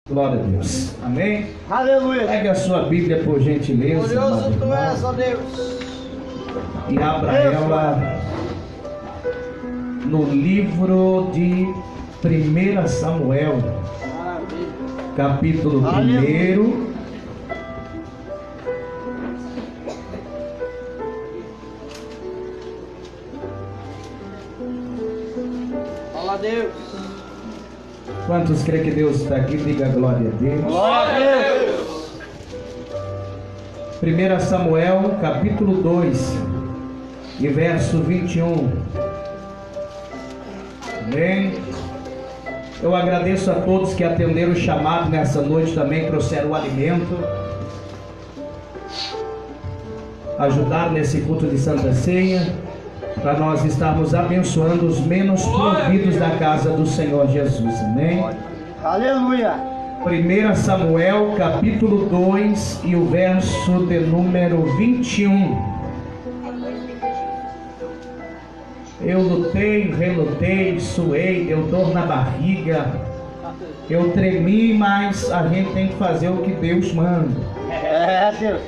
Glória a Deus. Amém? Aleluia. Pegue a sua Bíblia, por gentileza. Glorioso tu és, ó Deus. E abra ela no livro de 1 Samuel, Maravilha. capítulo 1. Fala a Deus. Quantos creem que Deus está aqui? Diga glória a Deus. Glória a Deus. 1 Samuel, capítulo 2, e verso 21. Amém? Eu agradeço a todos que atenderam o chamado nessa noite, também trouxeram o alimento, ajudaram nesse culto de Santa Ceia, para nós estarmos abençoando os menos providos da casa do Senhor Jesus. Amém? Aleluia. 1 Samuel, capítulo 2, e o verso de número 21. Eu lutei, relutei, suei, deu dor na barriga, eu tremi, mas a gente tem que fazer o que Deus manda. É, Deus.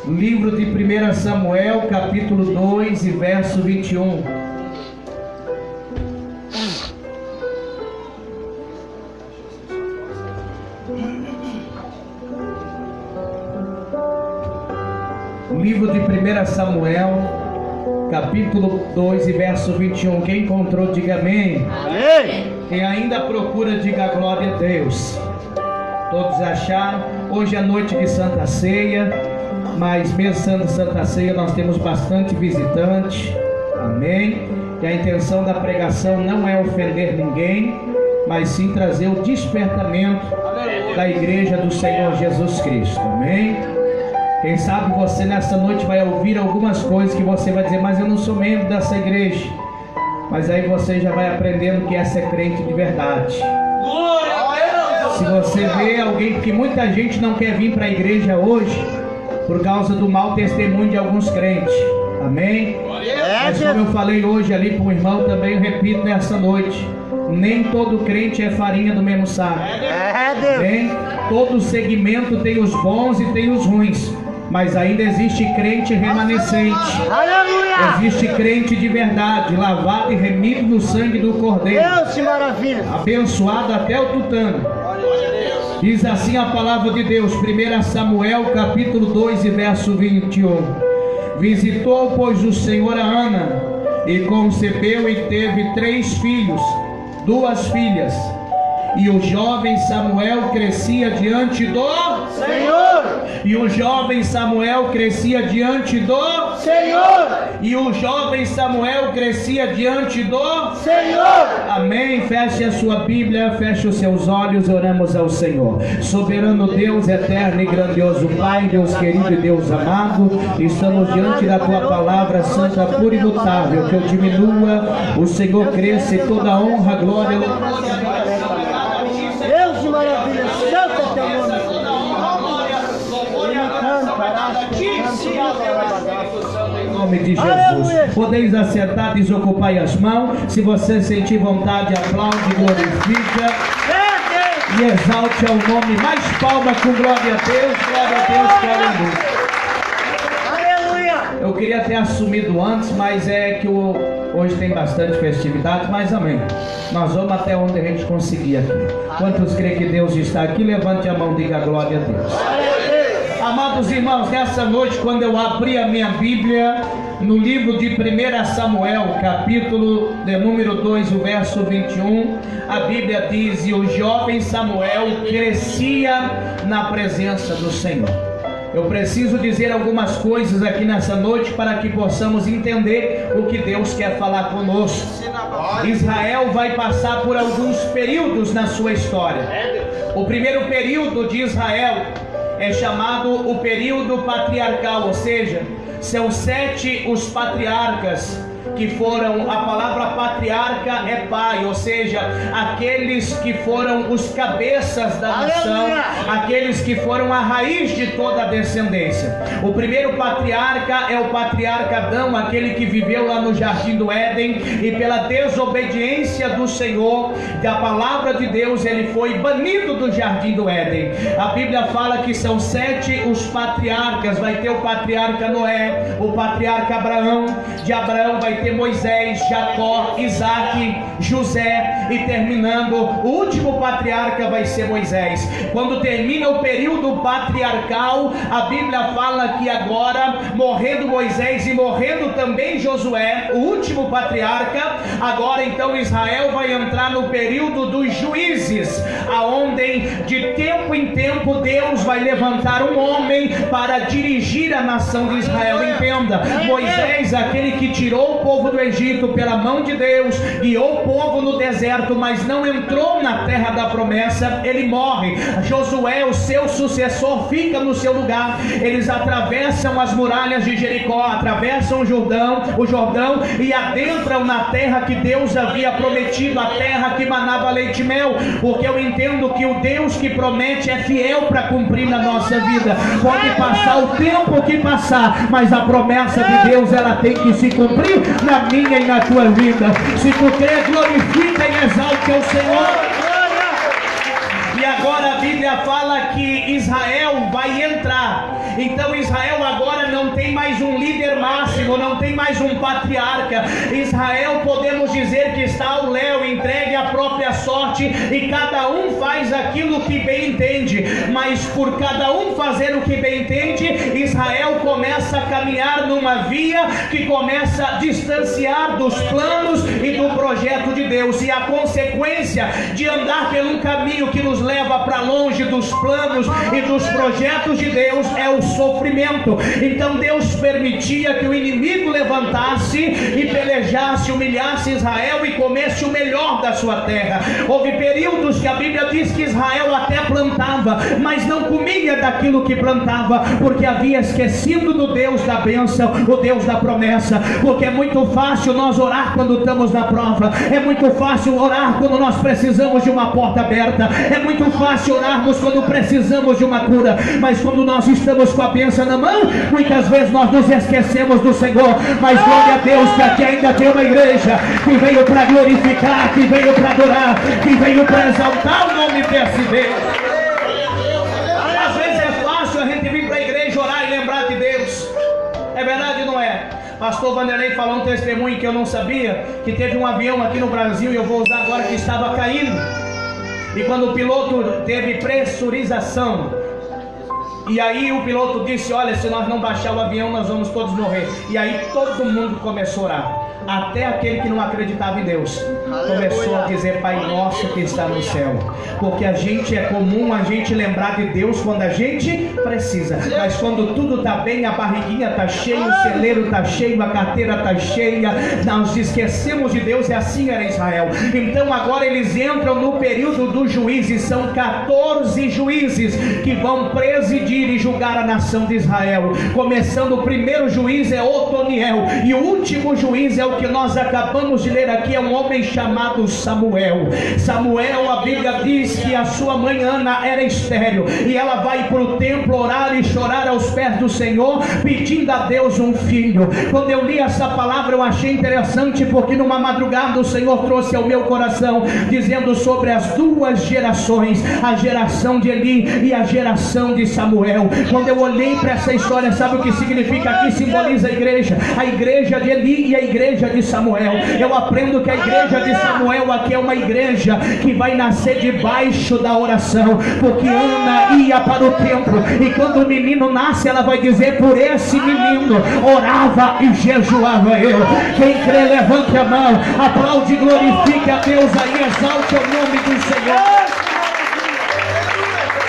Livro de 1 Samuel, capítulo 2 e verso 21. Livro de 1 Samuel, capítulo 2 e verso 21. Quem encontrou, diga amém. Amém. Quem ainda procura, diga glória a Deus. Todos acharam? Hoje é noite de Santa Ceia. Mas mesmo sendo Santa Ceia, nós temos bastante visitante. Amém? E a intenção da pregação não é ofender ninguém, mas sim trazer o despertamento da igreja do Senhor Jesus Cristo. Amém? Quem sabe você nessa noite vai ouvir algumas coisas que você vai dizer, mas eu não sou membro dessa igreja. Mas aí você já vai aprendendo que essa é crente de verdade. Se você vê alguém, que muita gente não quer vir para a igreja hoje por causa do mau testemunho de alguns crentes. Amém? Mas como eu falei hoje ali para o irmão, também eu repito nessa noite, nem todo crente é farinha do mesmo saco. Amém? Todo segmento tem os bons e tem os ruins, mas ainda existe crente remanescente. Aleluia. Existe crente de verdade, lavado e remido no sangue do Cordeiro, Deus, que maravilha. abençoado até o tutano. Diz assim a palavra de Deus, 1 Samuel, capítulo 2 e verso 21. Visitou, pois, o Senhor a Ana, e concebeu e teve 3 filhos, 2 filhas. E o jovem Samuel crescia diante do Senhor. E o jovem Samuel crescia diante do Senhor. E o jovem Samuel crescia diante do Senhor. Amém. Feche a sua Bíblia, feche os seus olhos, oramos ao Senhor. Soberano Deus, eterno e grandioso Pai, Deus querido e Deus amado, estamos diante da Tua palavra santa, pura e imutável. Que eu diminua, o Senhor cresça, e toda honra, glória, Deus, que maravilha. Santo é teu nome. em nome de Jesus. Podeis assentar, desocupai as mãos. Se você sentir vontade, aplaude, glorifica e exalte ao nome. Mais palma com glória a Deus, glória a Deus, glória a Deus. Aleluia. Eu queria ter assumido antes, mas é que hoje tem bastante festividade, mas amém. Nós vamos até onde a gente conseguir aqui. Quantos creem que Deus está aqui? Levante a mão e diga glória a Deus. Amados irmãos, nessa noite, quando eu abri a minha Bíblia, no livro de 1 Samuel, capítulo de número 2, o verso 21, a Bíblia diz: e o jovem Samuel crescia na presença do Senhor. Eu preciso dizer algumas coisas aqui nessa noite para que possamos entender o que Deus quer falar conosco. Israel vai passar por alguns períodos na sua história. O primeiro período de Israel é chamado o período patriarcal, ou seja, são 7 os patriarcas que foram, a palavra patriarca é pai, ou seja, aqueles que foram os cabeças da nação, aqueles que foram a raiz de toda a descendência. O primeiro patriarca é o patriarca Adão, aquele que viveu lá no jardim do Éden, e pela desobediência do Senhor, da palavra de Deus, ele foi banido do jardim do Éden. A Bíblia fala que são 7 os patriarcas. Vai ter o patriarca Noé, o patriarca Abraão, de Abraão vai ter Moisés, Jacó, Isaac, José, e terminando, o último patriarca vai ser Moisés. Quando termina o período patriarcal, a Bíblia fala que agora, morrendo Moisés e morrendo também Josué, o último patriarca, agora então Israel vai entrar no período dos juízes, aonde de tempo em tempo Deus vai levantar um homem para dirigir a nação de Israel. Entenda, Moisés, aquele que tirou o povo do Egito pela mão de Deus, guiou o povo no deserto, mas não entrou na terra da promessa, ele morre. Josué, o seu sucessor, fica no seu lugar. Eles atravessam as muralhas de Jericó, atravessam o Jordão e adentram na terra que Deus havia prometido, a terra que manava leite e mel, porque eu entendo que o Deus que promete é fiel para cumprir na nossa vida. Pode passar o tempo que passar, mas a promessa de Deus, ela tem que se cumprir na minha e na tua vida. Se tu crê, glorifica e exalte ao Senhor. E agora a Bíblia fala que Israel vai entrar. Então Israel agora não tem mais um líder máximo, não tem mais um patriarca. Israel, podemos dizer que está ao léu, entregue à própria sorte, e cada um faz aquilo que bem entende. Mas por cada um fazer o que bem entende, Israel começa a caminhar numa via que começa a distanciar dos planos e do projeto de Deus. E a consequência de andar por um caminho que nos leva para longe dos planos e dos projetos de Deus é o sofrimento. Então Deus permitia que o inimigo levantasse e pelejasse, humilhasse Israel e comesse o melhor da sua terra. Houve períodos que a Bíblia diz que Israel até plantava, mas não comia daquilo que plantava, porque havia esquecido do Deus da bênção, o Deus da promessa. Porque é muito fácil nós orar quando estamos na prova, é muito fácil orar quando nós precisamos de uma porta aberta, é muito fácil orarmos quando precisamos de uma cura, mas quando nós estamos com a bênção na mão, muitas vezes nós nos esquecemos do Senhor. Mas glória a Deus que aqui ainda tem uma igreja que veio para glorificar, que veio para adorar, que veio para exaltar o nome desse Deus. Às vezes é fácil a gente vir para a igreja orar e lembrar de Deus. É verdade ou não é? Pastor Vanderlei falou um testemunho que eu não sabia, que teve um avião aqui no Brasil, e eu vou usar agora, que estava caindo. E quando o piloto teve pressurização, e aí o piloto disse: olha, se nós não baixar o avião, nós vamos todos morrer. E aí todo mundo começou a orar. Até aquele que não acreditava em Deus começou a dizer: Pai nosso que está no céu. Porque a gente, é comum a gente lembrar de Deus quando a gente precisa, mas quando tudo está bem, a barriguinha está cheia, o celeiro está cheio, a carteira está cheia, nós esquecemos de Deus. E assim era Israel. Então agora eles entram no período dos juízes. São 14 juízes que vão presidir e julgar a nação de Israel. Começando, o primeiro juiz é Otoniel, e o último juiz é o que nós acabamos de ler aqui, é um homem chamado Samuel. Samuel, a Bíblia diz que a sua mãe Ana era estéril, e ela vai para o templo orar e chorar aos pés do Senhor, pedindo a Deus um filho. Quando eu li essa palavra, eu achei interessante, porque numa madrugada o Senhor trouxe ao meu coração, dizendo sobre as duas gerações, a geração de Eli e a geração de Samuel. Quando eu olhei para essa história, sabe o que significa? Aqui simboliza a igreja de Eli e a igreja de Samuel. Eu aprendo que a igreja de Samuel aqui é uma igreja que vai nascer debaixo da oração, porque Ana ia para o templo, e quando o menino nasce, ela vai dizer: por esse menino orava e jejuava eu. Quem crê, levante a mão, aplaude e glorifique a Deus aí, exalte o nome do Senhor.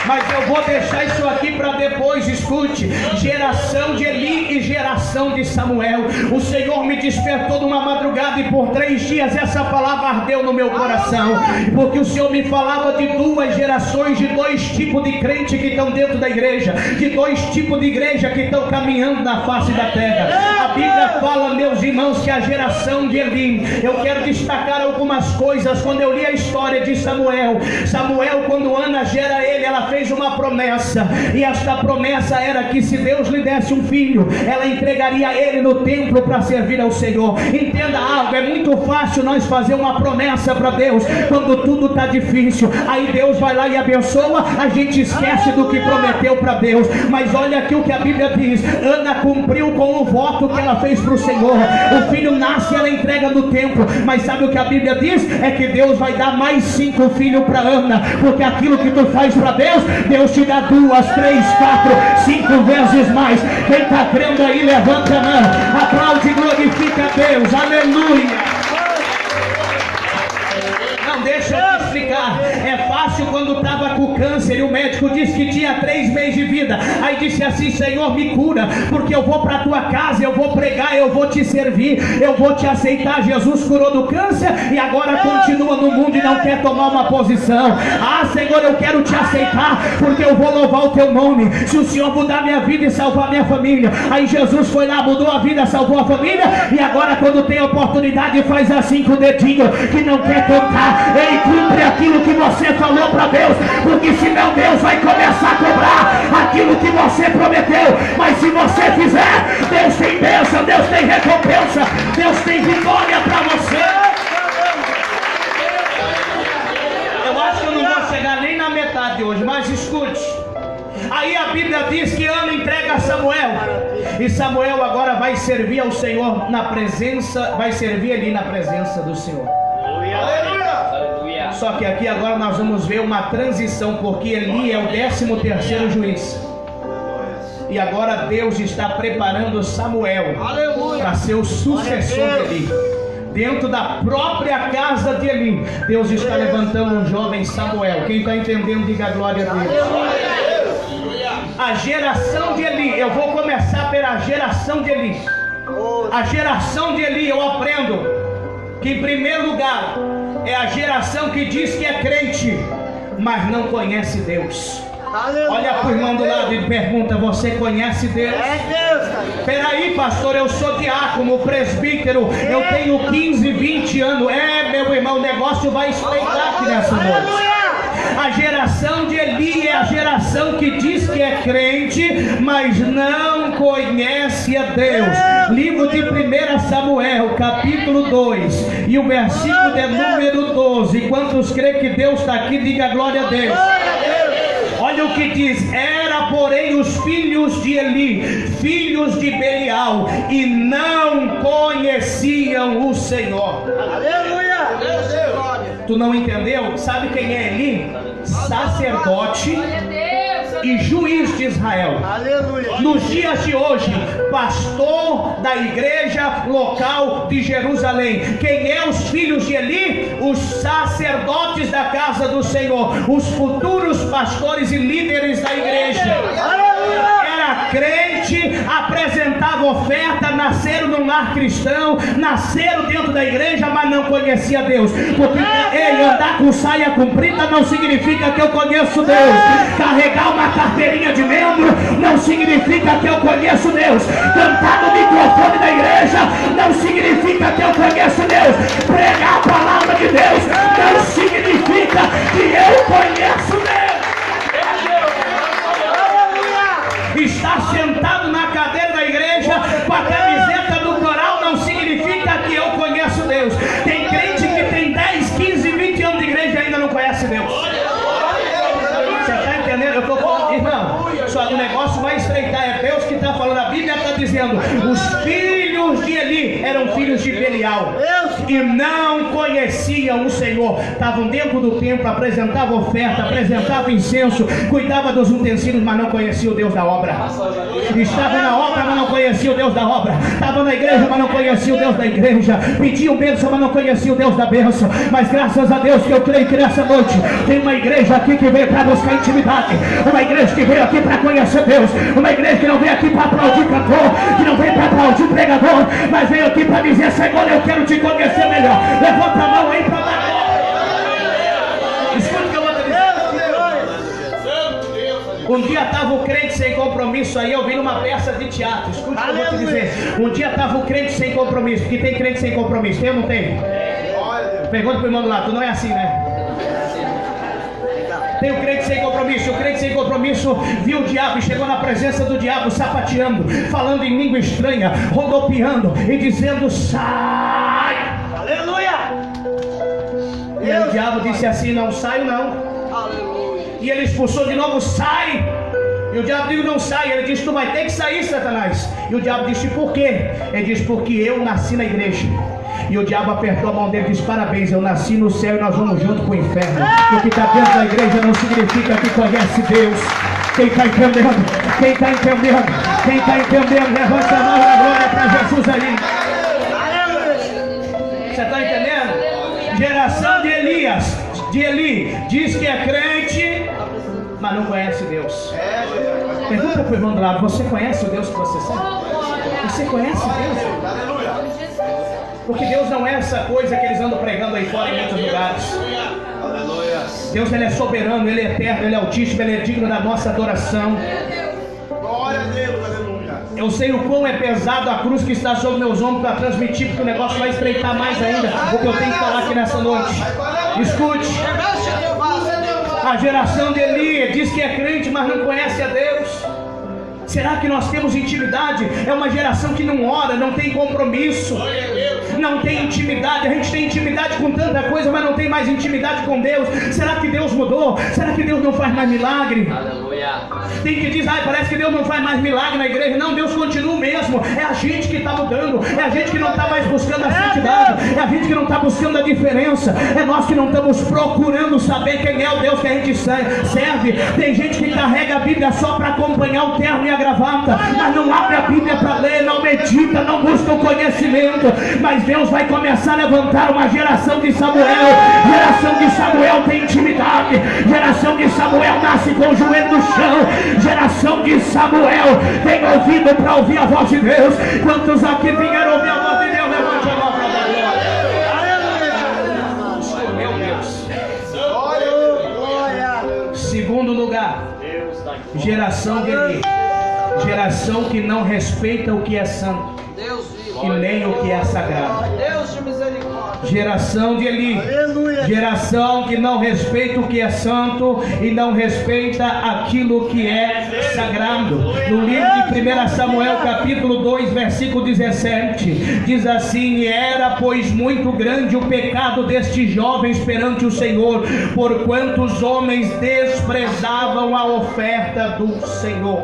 Mas eu vou deixar isso aqui para depois. Escute: geração de Eli e geração de Samuel. O Senhor me despertou numa madrugada e por 3 dias essa palavra ardeu no meu coração, porque o Senhor me falava de 2 gerações, de 2 tipos de crente que estão dentro da igreja, de 2 tipos de igreja que estão caminhando na face da terra. A Bíblia fala, meus irmãos, que a geração de Eli, eu quero destacar algumas coisas. Quando eu li a história de Samuel, quando Ana gera ele, ela fez uma promessa, e esta promessa era que se Deus lhe desse um filho, ela entregaria ele no templo para servir ao Senhor. Entenda algo: é muito fácil nós fazer uma promessa para Deus quando tudo está difícil, aí Deus vai lá e abençoa, a gente esquece do que prometeu para Deus. Mas olha aqui o que a Bíblia diz: Ana cumpriu com o voto que ela fez para o Senhor. O filho nasce, ela entrega no templo. Mas sabe o que a Bíblia diz? É que Deus vai dar mais 5 filhos para Ana, porque aquilo que tu faz para Deus, Deus te dá 2, 3, 4, 5 vezes mais. Quem está crendo aí, levanta a mão, aplaude e glorifica a Deus. Aleluia. Deixa eu te explicar. É fácil quando estava com câncer e o médico disse que tinha 3 meses de vida. Aí disse assim: Senhor, me cura, porque eu vou para a tua casa, eu vou pregar, eu vou te servir, eu vou te aceitar. Jesus curou do câncer e agora continua no mundo e não quer tomar uma posição. Ah, Senhor, eu quero te aceitar, porque eu vou louvar o teu nome. Se o Senhor mudar minha vida e salvar minha família. Aí Jesus foi lá, mudou a vida, salvou a família, e agora quando tem oportunidade faz assim com o dedinho, que não quer cantar. Ei, cumpre aquilo que você falou para Deus, porque senão Deus vai começar a cobrar aquilo que você prometeu. Mas se você fizer, Deus tem bênção, Deus tem recompensa, Deus tem vitória para você. Eu acho que eu não vou chegar nem na metade hoje, mas escute. Aí a Bíblia diz que Ana entrega a Samuel, e Samuel agora vai servir ao Senhor na presença, vai servir ali na presença do Senhor. Aleluia! Só que aqui agora nós vamos ver uma transição, porque Eli é o 13º juiz. E agora Deus está preparando Samuel para ser o sucessor de Eli. Dentro da própria casa de Eli, Deus está levantando um jovem Samuel. Quem está entendendo, diga glória a Deus. A geração de Eli, eu vou começar pela geração de Eli. A geração de Eli, eu aprendo que em primeiro lugar é a geração que diz que é crente, mas não conhece Deus. Olha para o irmão do lado e pergunta: você conhece Deus? É Deus, cara. Peraí, pastor, eu sou diácono, presbítero, eu tenho 15, 20 anos. É, meu irmão, o negócio vai espreitar aqui nessa noite. A geração de Eli é a geração que diz que é crente, mas não conhece a Deus. Livro de 1 Samuel, capítulo 2, e o versículo de número 12. Quantos creem que Deus está aqui, diga glória a Deus. Olha o que diz: era porém os filhos de Eli, filhos de Belial, e não conheciam o Senhor. Aleluia! Tu não entendeu? Sabe quem é Eli? Sacerdote e juiz de Israel. Aleluia. Nos dias de hoje, pastor da igreja local de Jerusalém. Quem é os filhos de Eli? Os sacerdotes da casa do Senhor, os futuros pastores e líderes da igreja. Era crente, apresentava oferta, nasceram num lar cristão, nasceram dentro da igreja, mas não conhecia Deus. Porque andar com saia comprida não significa que eu conheço Deus. Carregar uma carteirinha de membro não significa que eu conheço Deus. Cantar no microfone da igreja não significa que eu conheço Deus. Pregar a palavra de Deus não significa que eu conheço Deus. Estar sentado na cadeira da igreja com a camiseta do coral não significa que eu conheço Deus. Tem crente que tem 10, 15, 20 anos de igreja e ainda não conhece Deus. Você está entendendo? Eu estou falando, irmão, só o negócio vai estreitar. É Deus que está falando. A Bíblia está dizendo: os filhos de Eli eram filhos de Belial. e não conheciam o Senhor. Estavam dentro do templo, apresentavam oferta, apresentavam incenso, cuidavam dos utensílios, mas não conheciam o Deus da obra. Estavam na obra, mas não conheciam o Deus da obra. Estavam na igreja, mas não conheciam o Deus da igreja. Pediam bênção, mas não conheciam o Deus da bênção. Mas graças a Deus que eu creio que nessa noite tem uma igreja aqui que veio para buscar intimidade, uma igreja que veio aqui para conhecer Deus, uma igreja que não veio aqui para aplaudir cantor, que não veio para aplaudir pregador, mas veio aqui para dizer: Senhor, eu quero te conhecer melhor. Levanta a mão aí para lá. Escuta o que eu vou te dizer. Um dia estava o crente sem compromisso, aí eu vi numa peça de teatro. Escuta o que eu vou te dizer. Um dia estava o crente sem compromisso, porque tem crente sem compromisso, tem ou não tem? Pergunta pro irmão do lado, tu não é assim, né? Tem o crente sem compromisso. O crente sem compromisso viu o diabo e chegou na presença do diabo sapateando, falando em língua estranha, rodopiando e dizendo: sai! Aleluia! E aí o diabo disse assim: não saio não. Aleluia! E ele expulsou de novo: sai! E o diabo disse: não sai. Ele disse: tu vai ter que sair, Satanás. E o diabo disse: por quê? Ele disse: porque eu nasci na igreja. E o diabo apertou a mão dele e disse: parabéns, eu nasci no céu e nós vamos junto para o inferno. O que está dentro da igreja não significa que conhece Deus. Quem está entendendo? Quem está entendendo? Quem está entendendo? Levanta a mão da glória para Jesus ali. Você está entendendo? Geração de Elias, de Eli, diz que é crente, mas não conhece Deus. Pergunta para o irmão do lado: você conhece o Deus que você serve? Você conhece Deus? Porque Deus não é essa coisa que eles andam pregando aí fora em muitos lugares. Deus, Ele é soberano, Ele é eterno, Ele é altíssimo, Ele é digno da nossa adoração. Glória a Deus, aleluia. Eu sei o quão é pesado a cruz que está sobre meus ombros para transmitir, porque o negócio vai estreitar mais ainda o que eu tenho que falar aqui nessa noite. Escute. A geração de Eli diz que é crente, mas não conhece a Deus. Será que nós temos intimidade? É uma geração que não ora, não tem compromisso, não tem intimidade. A gente tem intimidade com tanta coisa, mas não tem mais intimidade com Deus. Será que Deus mudou? Será que Deus não faz mais milagre? Aleluia. Tem que dizer: parece que Deus não faz mais milagre na igreja. Não, Deus continua o mesmo. É a gente que está mudando, é a gente que não está mais buscando a santidade, é a gente que não está buscando a diferença, é nós que não estamos procurando saber quem é o Deus que a gente serve. Tem gente que carrega a Bíblia só para acompanhar o terno e a gravata, mas não abre a Bíblia para ler, não medita, não busca o conhecimento. Mas Deus vai começar a levantar uma geração de Samuel. Geração de Samuel tem intimidade. Geração de Samuel nasce com o joelho no chão. Geração de Samuel tem ouvido para ouvir a voz de Deus. Quantos aqui vieram ouvir a voz de Deus? Levante a mão para dar glória. Meu Deus. Segundo lugar, geração de Eli. Geração que não respeita o que é santo e nem o que é sagrado. Geração de Eli. Geração que não respeita o que é santo e não respeita aquilo que é sagrado. No livro de 1 Samuel capítulo 2 versículo 17 diz assim: e era pois muito grande o pecado destes jovens perante o Senhor, porquanto os homens desprezavam a oferta do Senhor.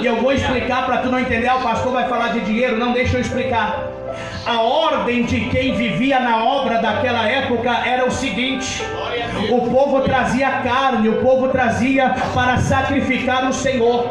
E eu vou explicar para tu não entender. O pastor vai falar de dinheiro, não, deixa eu explicar. A ordem de quem vivia na obra daquela época era o seguinte: o povo trazia carne, o povo trazia para sacrificar o Senhor.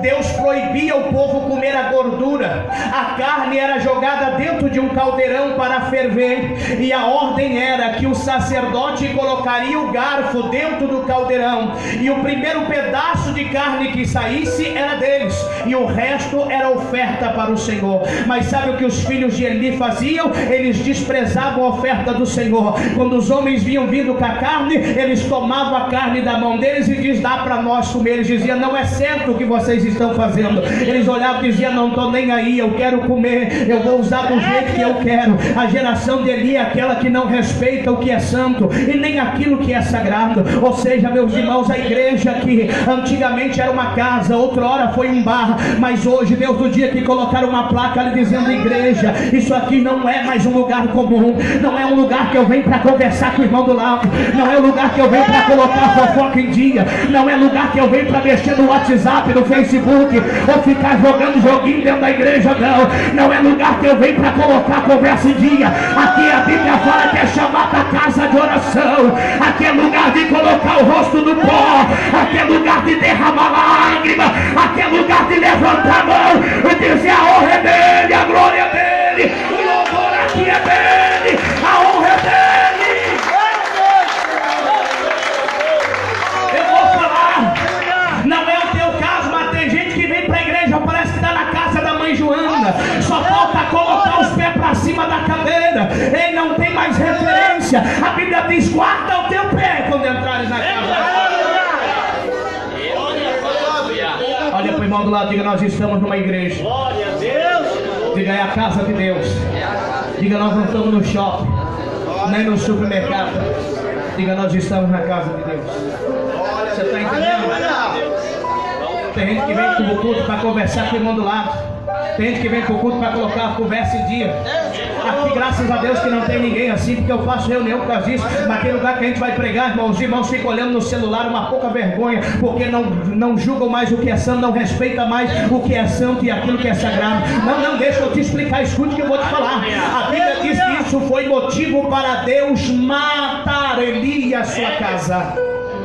Deus proibia o povo comer a gordura. A carne era jogada dentro de um caldeirão para ferver, e a ordem era que o sacerdote colocaria o garfo dentro do caldeirão, e o primeiro pedaço de carne que saísse era deles, e o resto era oferta para o Senhor. Mas sabe o que os filhos de Eli faziam? Eles desprezavam a oferta do Senhor. Quando os homens vinham vindo com a carne, eles tomavam a carne da mão deles e diziam: dá para nós comer. Eles diziam: não é certo o que vocês estão fazendo. Eles olhavam e diziam: não estou nem aí, eu quero comer, eu vou usar do jeito que eu quero. A geração de Eli é aquela que não respeita o que é santo e nem aquilo que é sagrado. Ou seja, meus irmãos, a igreja que antigamente era uma casa, outrora foi um bar, mas hoje, Deus, no dia que colocaram uma placa ali dizendo igreja, isso aqui não é mais um lugar comum, não é um lugar que eu venho para conversar com o irmão do lado, não é um lugar que eu venho para colocar fofoca em dia, não é lugar que eu venho para mexer no WhatsApp, no Facebook, Facebook ou ficar jogando joguinho dentro da igreja, não. Não é lugar que eu venho para colocar a conversa em dia. Aqui a Bíblia fala que é chamar para casa de oração. Aqui é lugar de colocar o rosto no pó. Aqui é lugar de derramar lágrima. Aqui é lugar de levantar a mão e dizer: a honra é dele, a glória é dele, o louvor aqui é dele, a honra é dele. Eu vou falar, não é o teu caso, mas tem gente que vem para a igreja, parece que está na casa da mãe Joana, só falta colocar os pés para cima da cadeira. Ele não tem mais referência. A Bíblia diz: guarda o teu pé quando entrares na casa. Olha para o irmão do lado, diga: nós estamos numa igreja. Glória a Deus. Diga: é a casa de Deus. Diga: nós não estamos no shopping, nem no supermercado. Diga: nós estamos na casa de Deus. Você está entendendo? Tem gente que vem para o culto para conversar com o irmão do lado. Tem gente que vem para o culto para colocar a conversa em dia. Aqui, graças a Deus, que não tem ninguém assim, porque eu faço reunião por causa disso. Naquele lugar que a gente vai pregar, irmãos, os irmãos ficam olhando no celular, uma pouca vergonha, porque não julgam mais o que é santo, não respeitam mais o que é santo e aquilo que é sagrado. Não, deixa eu te explicar, escute o que eu vou te falar. A Bíblia diz que isso foi motivo para Deus matar Eli e a sua casa.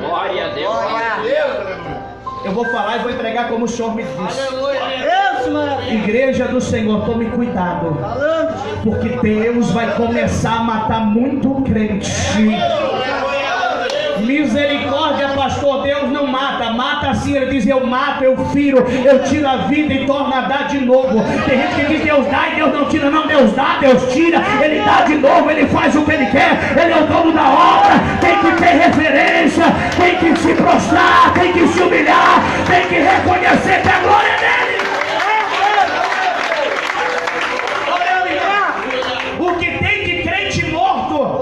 Glória a Deus. Eu vou falar e vou entregar como o Senhor me disse. Deus, maravilha. Igreja do Senhor, tome cuidado, porque Deus vai começar a matar muito crente. Misericórdia, pastor. Deus não mata, mata assim. Ele diz: eu mato, eu firo, eu tiro a vida e torno a dar de novo. Tem gente que diz: Deus dá e Deus não tira. Não, Deus dá, Deus tira, Ele dá de novo, Ele faz o que Ele quer, Ele é o dono da obra. Tem que ter reverência, tem que se prostrar, tem que se humilhar, tem que reconhecer que a glória é dele. O que tem de crente morto,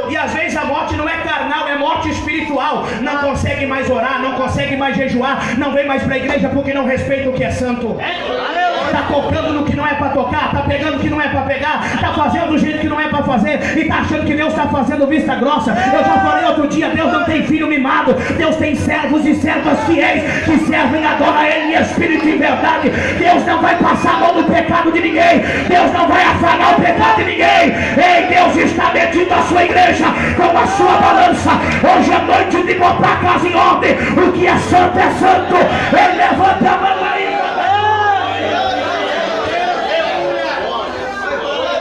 e às vezes a morte não é carnal, é morte espiritual. Não consegue mais orar, não consegue mais jejuar, não vem mais para a igreja porque não respeita o que é santo. Está tocando no que não é para tocar, está pegando o que não é para pegar, está fazendo do jeito que não é para fazer, e está achando que Deus está fazendo vista grossa. Eu já falei outro dia: Deus não tem filho mimado, Deus tem servos e servas fiéis que servem e adoram Ele em espírito e em verdade. Deus não vai passar a mão no pecado de ninguém, Deus não vai afagar o pecado de ninguém. Ei, Deus está medindo a sua igreja com a sua balança. Hoje é noite de botar a casa em ordem. O que é santo é santo. Ele levanta a mão aí.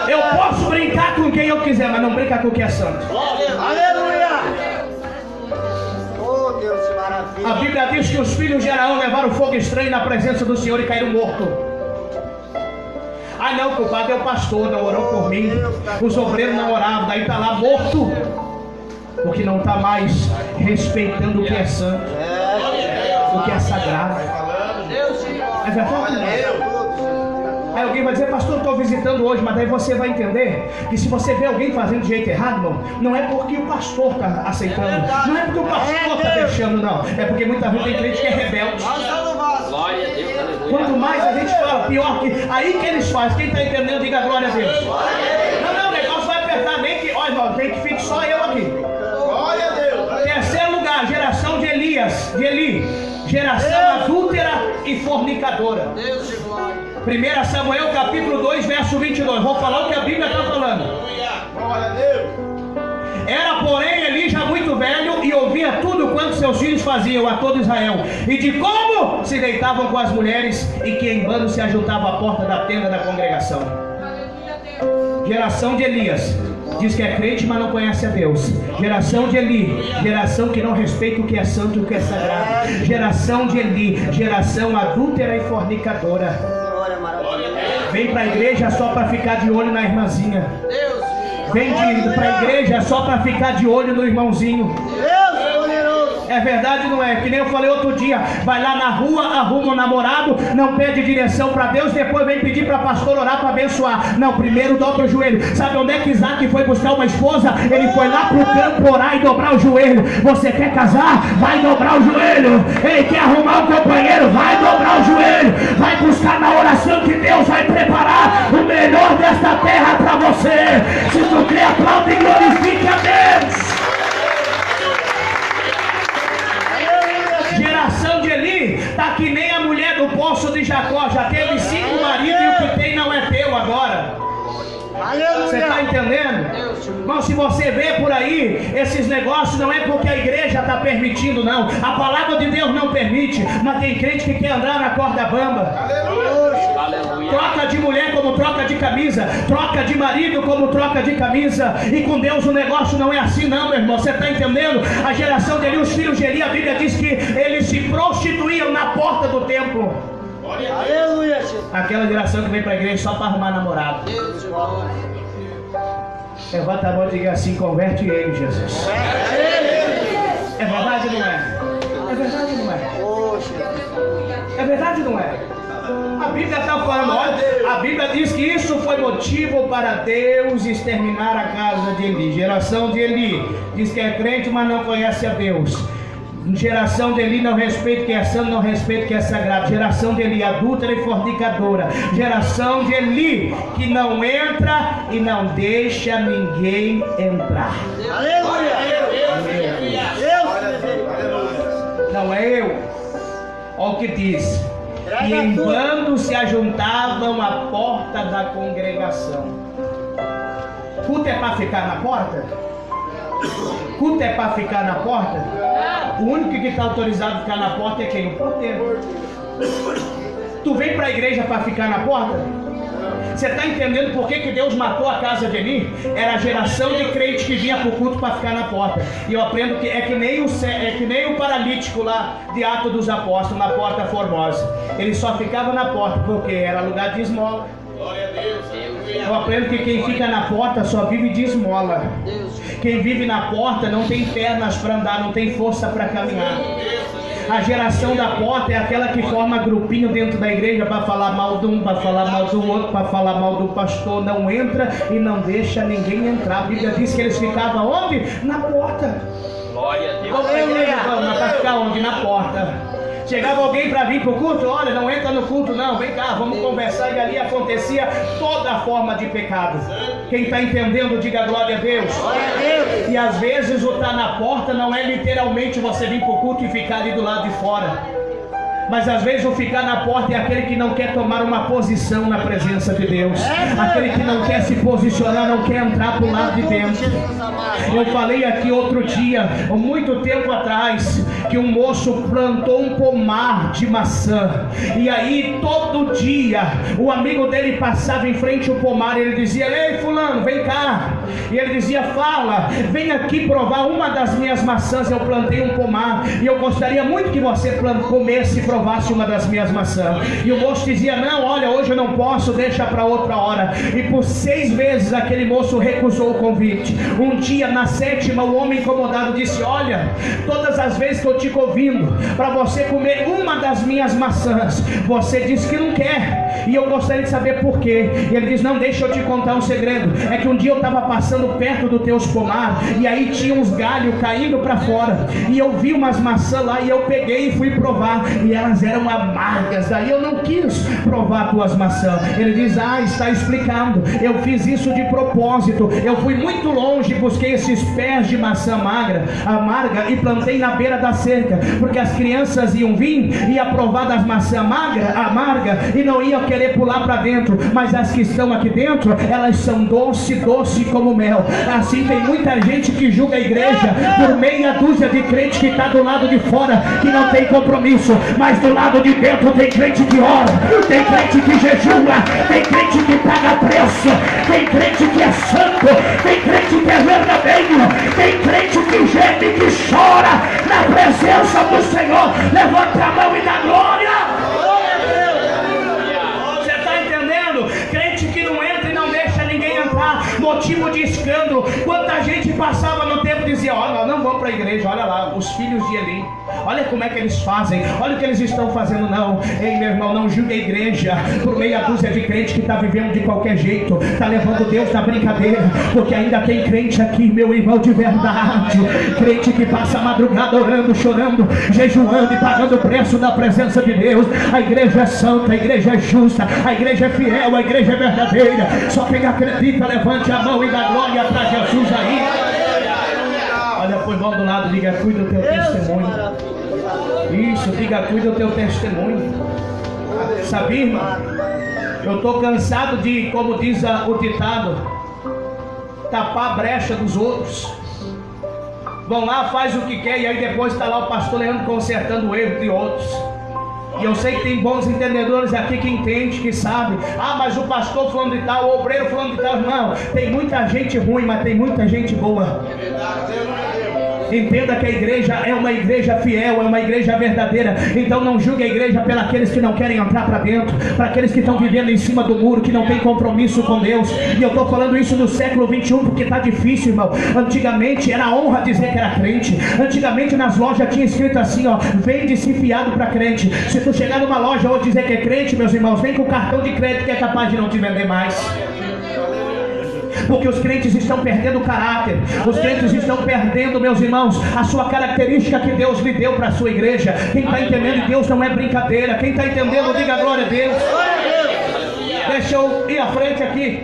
Eu posso brincar com quem eu quiser, mas não brinca com o que é santo. Aleluia. Oh, Deus, que maravilha. A Bíblia diz que os filhos de Araão levaram fogo estranho na presença do Senhor e caíram mortos. Ah, não, culpado é o pastor, não orou por mim. Os obreiros não oravam, daí está lá morto, porque não está mais respeitando o que é santo, o que é sagrado. É verdade? Aí alguém vai dizer: pastor, eu estou visitando hoje, mas daí você vai entender que se você vê alguém fazendo de jeito errado, irmão, não é porque o pastor está aceitando, não é porque o pastor está deixando, não. É porque muitas vezes tem crente que é rebelde. Glória a Deus, aleluia. Quanto mais a gente fala, pior que. Aí que eles fazem. Quem está entendendo, diga glória a Deus. Não, o negócio vai apertar, nem que. Olha, irmão, tem que ficar só eu aqui. Glória a Deus. Terceiro lugar, geração de Eli. Geração adúltera e fornicadora. Deus de glória. 1 Samuel capítulo 2, verso 22. Vou falar o que a Bíblia está falando. Glória a Deus. Era, porém, Eli já muito velho e ouvia tudo quanto seus filhos faziam a todo Israel, e de como se deitavam com as mulheres, e que em bando se ajuntavam à porta da tenda da congregação. Geração de Elias. Diz que é crente, mas não conhece a Deus. Geração de Eli, geração que não respeita o que é santo e o que é sagrado. Geração de Eli, geração adúltera e fornicadora. Vem para a igreja só para ficar de olho na irmãzinha. Vem para a igreja só para ficar de olho no irmãozinho. É verdade, não é? Que nem eu falei outro dia: vai lá na rua, arruma um namorado, não pede direção para Deus, depois vem pedir para pastor orar para abençoar. Não, primeiro dobra o joelho. Sabe onde é que Isaac foi buscar uma esposa? Ele foi lá pro campo orar e dobrar o joelho. Você quer casar? Vai dobrar o joelho. Ele quer arrumar um companheiro? Vai dobrar o joelho. Vai buscar na oração que Deus vai preparar o melhor desta terra para você. Se tu crê, aplaude e glorifique a Deus. Geração geração de Eli está que nem a mulher do poço de Jacó, já teve 5 maridos e o que tem não é teu agora. Você está entendendo? Irmão, se você vê por aí esses negócios, não é porque a igreja está permitindo, não. A palavra de Deus não permite, mas tem crente que quer andar na corda bamba. Troca de mulher como troca de camisa, troca de marido como troca de camisa. E com Deus o negócio não é assim, não, meu irmão. Você está entendendo? A geração de Eli, os filhos de Eli, a Bíblia diz que eles se prostituíam na porta do templo. Aleluia. Aquela geração que vem para a igreja só para arrumar namorado. Levanta a mão e diga assim: converte ele, Jesus. É verdade ou não é? É verdade ou não é? É verdade ou não é? A Bíblia está falando, olha, a Bíblia diz que isso foi motivo para Deus exterminar a casa de Eli. Geração de Eli diz que é crente, mas não conhece a Deus. Geração de Eli não respeita o que é santo, não respeita o que é sagrado. Geração de Eli adúltera e fornicadora. Geração de Eli que não entra e não deixa ninguém entrar. Aleluia. Não é eu. Olha o que diz: e em bando se ajuntavam à porta da congregação. Culto é para ficar na porta? Culto é para ficar na porta? O único que está autorizado a ficar na porta é quem? O porteiro. Tu vem para a igreja para ficar na porta? Você está entendendo por que Deus matou a casa de Eli? Era a geração de crente que vinha para o culto para ficar na porta. E eu aprendo que é que nem o paralítico lá de Atos dos Apóstolos, na Porta Formosa. Ele só ficava na porta porque era lugar de esmola. Glória a Deus. Eu aprendo que quem fica na porta só vive de esmola. Quem vive na porta não tem pernas para andar, não tem força para caminhar. A geração da porta é aquela que forma grupinho dentro da igreja para falar mal de um, para falar mal do outro, para falar mal do pastor. Não entra e não deixa ninguém entrar. A Bíblia diz que eles ficavam onde? Na porta. Glória a Deus. Vamos para a igreja, vamos, mas para ficar onde? Na porta. Chegava alguém para vir para o culto, olha, não entra no culto não, vem cá, vamos conversar. E ali acontecia toda forma de pecado. Quem está entendendo, diga glória a Deus. E às vezes o estar na porta não é literalmente você vir para o culto e ficar ali do lado de fora. Mas às vezes o ficar na porta é aquele que não quer tomar uma posição na presença de Deus. Aquele que não quer se posicionar, não quer entrar para o lado de dentro. Eu falei aqui outro dia, muito tempo atrás, que um moço plantou um pomar de maçã. E aí todo dia o amigo dele passava em frente ao pomar e ele dizia: ei fulano, vem cá. E ele dizia: fala, vem aqui provar uma das minhas maçãs. Eu plantei um pomar e eu gostaria muito que você comesse e provasse uma das minhas maçãs. E o moço dizia: não, olha, hoje eu não posso, deixa para outra hora. E por 6 vezes aquele moço recusou o convite. Um dia, na 7ª, o homem incomodado disse: olha, todas as vezes que eu te convido para você comer uma das minhas maçãs, você diz que não quer. E eu gostaria de saber por quê. E ele diz: não, deixa eu te contar um segredo. É que um dia eu estava passando perto do teus pomar e aí tinha uns galhos caindo para fora. E eu vi umas maçãs lá e eu peguei e fui provar. E elas eram amargas, daí eu não quis provar tuas maçãs. Ele diz: ah, está explicado, eu fiz isso de propósito. Eu fui muito longe, busquei esses pés de maçã amarga e plantei na beira da cerca, porque as crianças iam vir, ia provar das maçãs amarga e não iam querer pular para dentro, mas as que estão aqui dentro, elas são doce como mel. Assim tem muita gente que julga a igreja por meia dúzia de crente que está do lado de fora, que não tem compromisso. Mas do lado de dentro tem crente que ora, tem crente que jejua, tem crente que paga preço, tem crente que é santo, tem crente que é verdadeiro, tem crente que geme, que chora na presença do Senhor. Levanta a mão e dá glória. Você está entendendo? Crente que não entra e não deixa ninguém entrar, motivo de escândalo. Quanta gente passava no tempo e dizia: ó, nós não vamos para a igreja, olha lá, os filhos de Eli, olha como é que eles fazem, olha o que eles estão fazendo. Não, ei meu irmão, não julgue a igreja por meia dúzia de crente que está vivendo de qualquer jeito, está levando Deus na brincadeira, porque ainda tem crente aqui, meu irmão, de verdade, crente que passa a madrugada orando, chorando, jejuando e pagando o preço da presença de Deus. A igreja é santa, a igreja é justa, a igreja é fiel, a igreja é verdadeira. Só quem acredita, levante a mão e dá glória para Jesus aí. Olha, foi mal do lado, diga: cuida do teu testemunho. isso, diga, cuida do teu testemunho. Sabia, irmão? Eu estou cansado de, como diz o ditado, tapar a brecha dos outros. Vão lá, faz o que quer, e aí depois está lá o pastor Leandro consertando o erro de outros. E eu sei que tem bons entendedores aqui que entendem, que sabem. Ah, mas o pastor falando de tal, o obreiro falando de tal. Não, tem muita gente ruim, mas tem muita gente boa. Entenda que a igreja é uma igreja fiel, é uma igreja verdadeira. Então não julgue a igreja pelos aqueles que não querem entrar para dentro, para aqueles que estão vivendo em cima do muro, que não tem compromisso com Deus. E eu estou falando isso no século 21 porque está difícil, irmão. Antigamente era honra dizer que era crente. Antigamente nas lojas tinha escrito assim, ó, vende-se fiado para crente. Se tu chegar numa loja hoje dizer que é crente, meus irmãos, vem com cartão de crédito que é capaz de não te vender mais. Porque os crentes estão perdendo o caráter. Os crentes estão perdendo, meus irmãos, a sua característica que Deus lhe deu para a sua igreja. Quem está entendendo, Deus não é brincadeira. Quem está entendendo, diga glória a Deus. Deixa eu ir à frente aqui.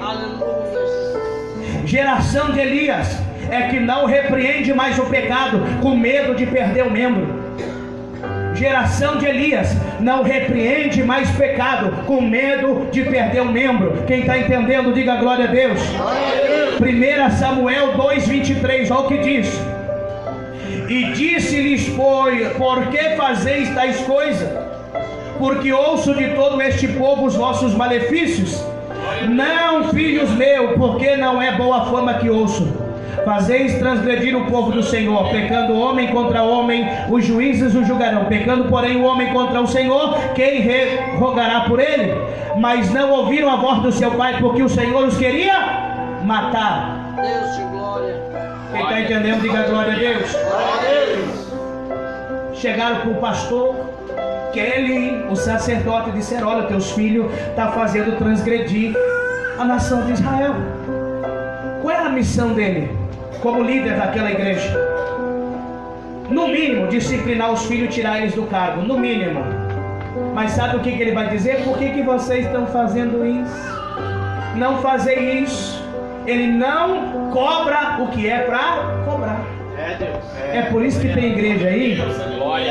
Geração de Elias é que não repreende mais o pecado com medo de perder o membro. Geração de Elias não repreende mais pecado com medo de perder um membro. Quem está entendendo, diga glória a Deus. 1 Samuel 2:23, olha o que diz. E disse-lhes, por que fazeis tais coisas? Porque ouço de todo este povo os vossos malefícios. Não, filhos meus, porque não é boa fama que ouço. Fazeis transgredir o povo do Senhor, pecando homem contra homem, os juízes o julgarão. Pecando, porém, o homem contra o Senhor, quem rogará por ele? Mas não ouviram a voz do seu pai, porque o Senhor os queria matar. Deus de glória. Quem está entendendo, diga glória a Deus. Chegaram para o pastor, que ele, o sacerdote, disseram, olha, teus filhos estão fazendo transgredir a nação de Israel. Qual é a missão dele como líder daquela igreja? No mínimo, disciplinar os filhos e tirar eles do cargo, no mínimo. Mas sabe o que ele vai dizer? Por que vocês estão fazendo isso? Não fazer isso. Ele não cobra o que é para cobrar. É por isso que tem igreja aí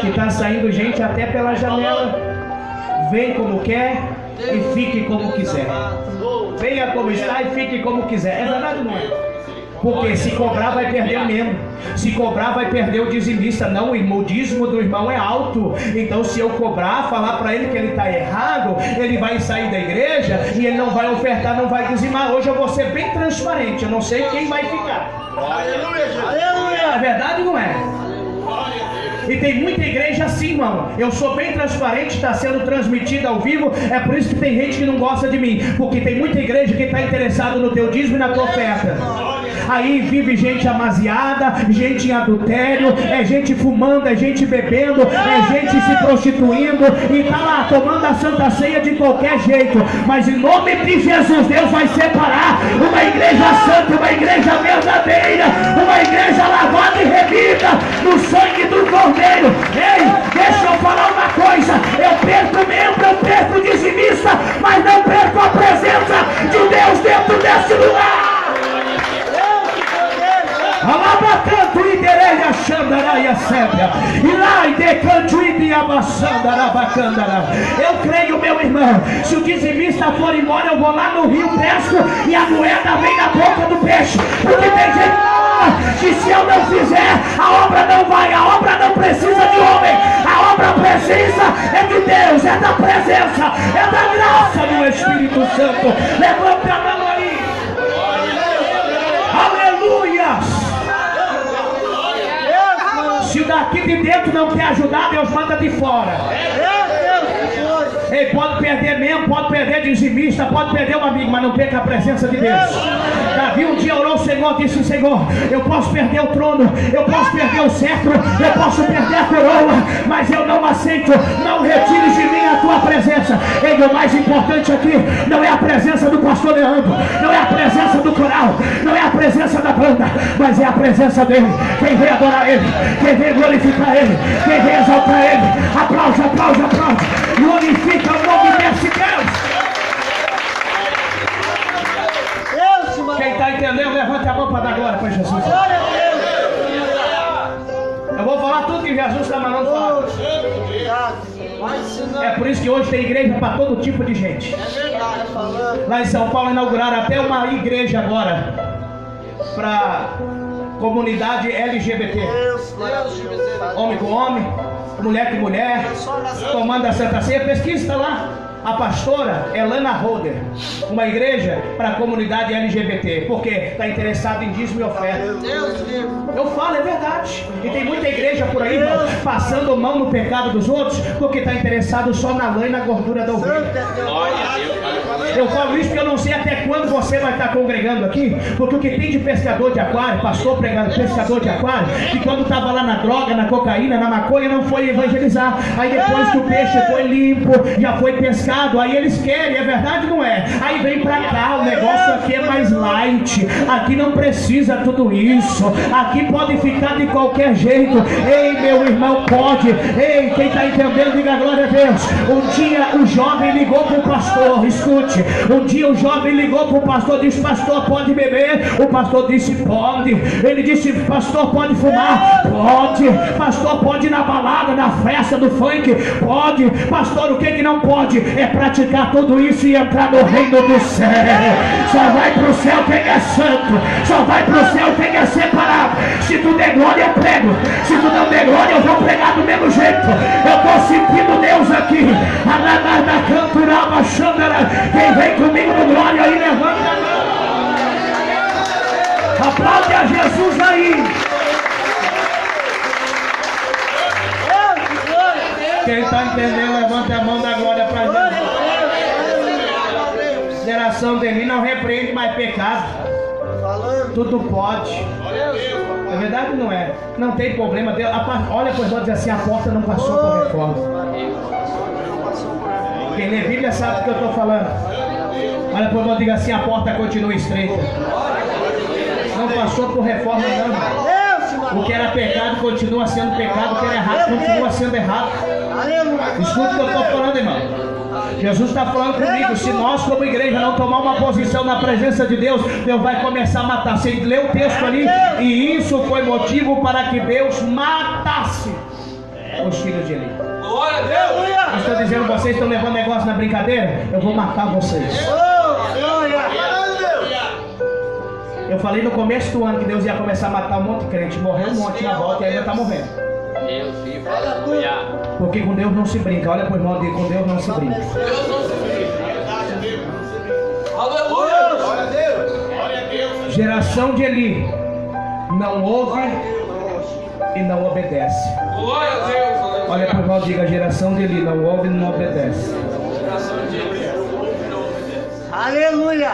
que está saindo gente até pela janela. Vem como quer e fique como quiser. Venha como está e fique como quiser. É verdade ou não é? Porque se cobrar vai perder o membro. Se cobrar vai perder o dizimista. Não, o dízimo do irmão é alto. Então se eu cobrar, falar para ele que ele está errado, ele vai sair da igreja e ele não vai ofertar, não vai dizimar. Hoje eu vou ser bem transparente. Eu não sei quem vai ficar. Aleluia! É verdade ou não é? E tem muita igreja assim, irmão. Eu sou bem transparente, está sendo transmitido ao vivo. É por isso que tem gente que não gosta de mim. Porque tem muita igreja que está interessada no teu dízimo e na tua oferta. Aí vive gente amaziada, gente em adultério, é gente fumando, é gente bebendo, é gente se prostituindo e está lá tomando a Santa Ceia de qualquer jeito. Mas em nome de Jesus, Deus vai separar uma igreja santa, uma igreja verdadeira, uma igreja lavada e remida no sangue do Cordeiro. Ei, deixa eu falar uma coisa. Eu perco membro, eu perco dizimista, mas não perco a presença de Deus dentro desse lugar. Alabacanto idereia xandaraia sébria. E lá decanto ideabaçandara bacandara. Eu creio, meu irmão, se o dizimista for embora, eu vou lá no rio, pesco e a moeda vem na boca do peixe. Porque tem gente que se eu não fizer, a obra não vai, a obra não precisa de homem, a obra precisa é de Deus, é da presença, é da graça do Espírito Santo. Levanta a mão aí. Aleluia. Se o daqui de dentro não quer ajudar, Deus manda de fora. Ele pode perder mesmo, pode perder dizimista, pode perder um amigo, mas não perca a presença de Deus. Davi um dia orou ao Senhor, disse: Senhor, eu posso perder o trono, eu posso perder o cetro, eu posso perder a coroa, mas eu não aceito, não retires de mim a tua presença. E o mais importante aqui não é a presença do pastor Leandro, não é a presença do coral, não é a presença da banda, mas é a presença dele. Quem vem adorar ele, quem vem glorificar ele, quem vem exaltar ele, aplaude, aplaude, aplaude. Glorifica o nome desse Deus. Quem está entendendo, levante a mão para dar glória para Jesus. Eu vou falar tudo que Jesus está mandando falar. É por isso que hoje tem igreja para todo tipo de gente. Lá em São Paulo inauguraram até uma igreja agora para comunidade LGBT. Homem com homem, mulher com mulher, tomando a Santa Ceia. Pesquisa, está lá. A pastora Elana Holder, uma igreja para a comunidade LGBT, porque está interessado em dízimo e oferta. Eu falo, é verdade. E tem muita igreja por aí, irmão, passando mão no pecado dos outros, porque está interessado só na lã e na gordura da ovelha. Eu falo isso porque eu não sei até quando você vai estar congregando aqui, porque o que tem de pescador de aquário, pastor pregando pescador de aquário, que quando estava lá na droga, na cocaína, na maconha, não foi evangelizar. Aí depois que o peixe foi limpo, já foi pescado, aí eles querem, é verdade, não é? Aí vem pra cá, o negócio aqui é mais light, aqui não precisa tudo isso, aqui pode ficar de qualquer jeito. Ei, meu irmão, pode. Ei, quem está entendendo, diga glória a Deus. Um dia o jovem ligou para o pastor, escute, um dia o jovem ligou para o pastor, disse: pastor, pode beber? O pastor disse: pode. Ele disse: pastor, pode fumar? Pode. Pastor, pode ir na balada, na festa do funk? Pode. Pastor, o que não pode? É praticar tudo isso e entrar no reino do céu. Só vai para o céu quem é santo, só vai para o céu quem é separado. Se tu der glória, eu prego. Se tu não der glória, eu vou pregar do mesmo jeito. Eu estou sentindo Deus aqui. Quem vem comigo no glória aí, levanta a mão. Aplaude a Jesus aí. Quem está entendendo, levanta a mão da glória para Jesus. Geração de mim não repreende mais pecado. Tudo pode. É verdade ou não é? Não tem problema. Olha, pois vou dizer assim: a porta não passou por reforma. Quem lê Bíblia sabe do que eu estou falando. Olha, pois vou dizer assim: a porta continua estreita. Não passou por reforma, não. O que era pecado continua sendo pecado. O que era errado continua sendo errado. Escuta o que eu estou falando, irmão. Jesus está falando comigo: se nós como igreja não tomar uma posição na presença de Deus, Deus vai começar a matar. Você leu o texto ali, e isso foi motivo para que Deus matasse os filhos de Eli. Glória a Deus! Eu estou dizendo: vocês estão levando negócio na brincadeira, eu vou matar vocês. Eu falei no começo do ano que Deus ia começar a matar um monte de crente. Morreu um monte na volta e ainda está morrendo. Deus vivo, aleluia. Porque com Deus não se brinca. Olha para o irmão dele: com Deus não se brinca. Deus não se brinca. Aleluia. Glória a Deus. Glória a Deus. Geração de Eli não ouve e não obedece. Glória a Deus, aleluia. Olha para o irmão, diga: geração de Eli não ouve e não obedece. Geração de Eli não obedece. Aleluia.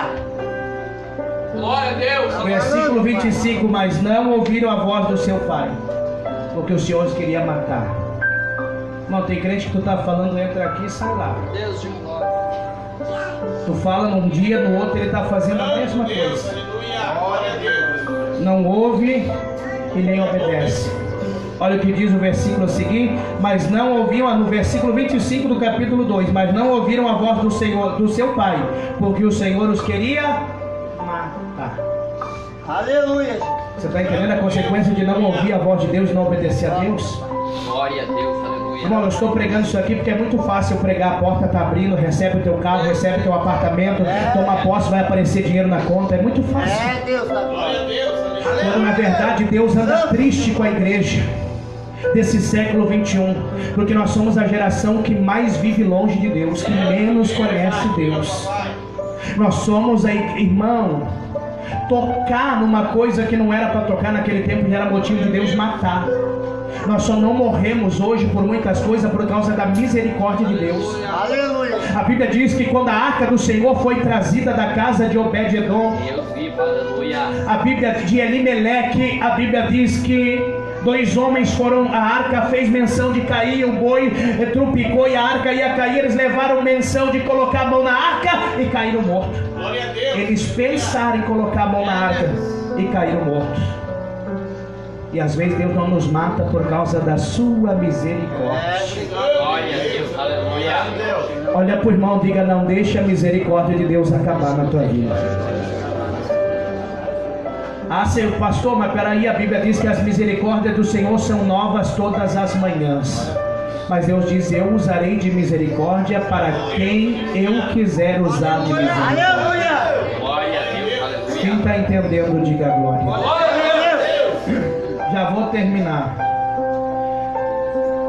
Glória a Deus. Versículo 25: mas não ouviram a voz do seu pai, porque o Senhor os queria matar. Não, tem crente que tu está falando, entra aqui e sai lá. Deus de glória. Tu fala num dia, no outro ele está fazendo a mesma coisa. Não ouve e nem obedece. Olha o que diz o versículo seguinte: mas não ouviram, no versículo 25 do capítulo 2, mas não ouviram a voz do Senhor, do seu pai, porque o Senhor os queria matar. Aleluia. Você está entendendo a consequência de não ouvir a voz de Deus e não obedecer a Deus? Glória a Deus, aleluia. Irmão, eu estou pregando isso aqui porque é muito fácil pregar. A porta está abrindo, recebe o teu carro, recebe o teu apartamento, toma posse, vai aparecer dinheiro na conta. É muito fácil. É Deus, Glória a Deus. Quando na verdade Deus anda triste com a igreja desse século 21, porque nós somos a geração que mais vive longe de Deus, que menos conhece Deus. Nós somos irmão, tocar numa coisa que não era para tocar naquele tempo já era motivo de Deus matar. Nós só não morremos hoje por muitas coisas por causa da misericórdia de Deus. aleluia. A Bíblia diz que quando a arca do Senhor foi trazida da casa de Obed-edom, Deus vivo, aleluia. a Bíblia de Elimeleque, a Bíblia diz que 2 homens foram, a arca fez menção de cair, o boi trupicou e a arca ia cair, eles levaram menção de colocar a mão na arca e caíram mortos. Glória a Deus. Eles pensaram em colocar a mão na arca e caíram mortos. E às vezes Deus não nos mata por causa da sua misericórdia. Glória a Deus, aleluia. Olha para o irmão, diga: não deixe a misericórdia de Deus acabar na tua vida. Ah, Senhor, pastor, mas peraí, a Bíblia diz que as misericórdias do Senhor são novas todas as manhãs. Mas Deus diz: eu usarei de misericórdia para quem eu quiser usar de misericórdia. Aleluia. Glória a Deus, Quem aleluia. está entendendo, diga glória. Glória a Deus. Já vou terminar.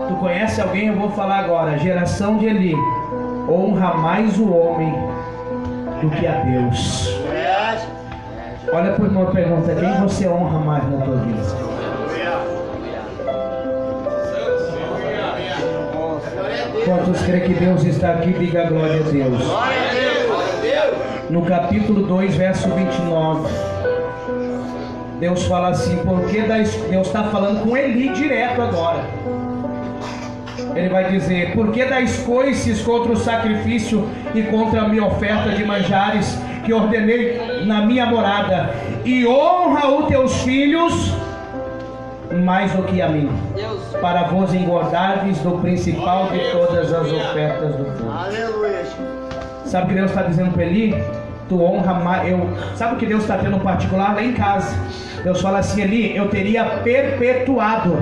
Tu conhece alguém? Eu vou falar agora. Geração de Eli honra mais o homem do que a Deus. Yes. Olha para o irmão e pergunta: quem você honra mais na tua vida? Quantos creem que Deus está aqui? Diga glória a Deus. Glória a Deus. No capítulo 2, verso 29, Deus fala assim: porque Deus está falando com Eli direto agora. Ele vai dizer: por que dais coices contra o sacrifício e contra a minha oferta de manjares que ordenei na minha morada, e honra os teus filhos mais do que a mim, para vos engordardes do principal de todas as ofertas do povo. Aleluia. Sabe o que Deus está dizendo para Eli? Tu honra mais. Sabe o que Deus está tendo um particular lá em casa? Deus fala assim: Eli, eu teria perpetuado